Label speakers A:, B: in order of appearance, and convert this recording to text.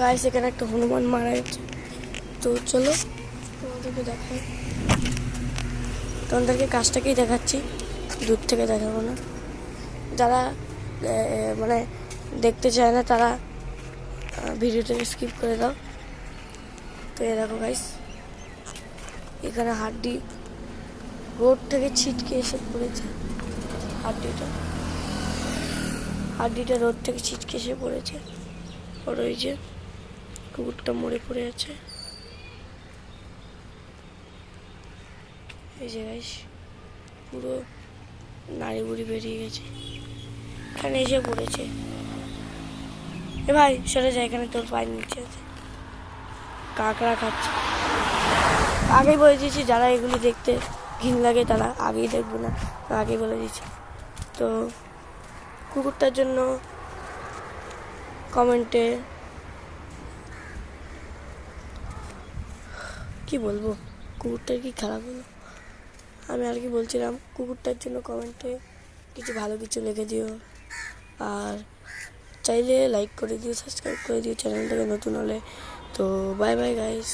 A: Guys এখানে একটা হনুমান মারা গেছে। তো চলো তোমাদেরকে দেখাই, তোমাদেরকে কাজটাকেই দেখাচ্ছি, দূর থেকে দেখাবো না। যারা মানে দেখতে চায় না তারা ভিডিওটাকে স্কিপ করে দাও। তো এ দেখো গাইস, এখানে হাড্ডি রোড থেকে ছিটকে এসে পড়েছে। হাড্ডিটা রোড থেকে ছিটকে এসে পড়েছে। আর ওই যে কুকুরটা মরে পড়ে আছে, এই যে গাইস পুরো নাড়ি বুড়ি বেরিয়ে গেছে, এখানে এসে পড়েছে। এ ভাই সরে যায়, এখানে তোর পায়ের নিচে আছে, কাঁকড়া খাচ্ছে। আগেই বলে দিয়েছি যারা এগুলি দেখতে ঘিন লাগে তারা আগেই দেখবো না, আগেই বলে দিয়েছি। তো কুকুরটার জন্য কমেন্টে কি বলবো, কুকুরটার কি খারাপ হলো, আমি আর কি বলছিলাম, কুকুরটার জন্য কমেন্টে কিছু ভালো কিছু লিখে দিও। আর চাইলে লাইক করে দিও, সাবস্ক্রাইব করে দিও চ্যানেলটাকে নতুন হলে। তো বাই বাই গাইস।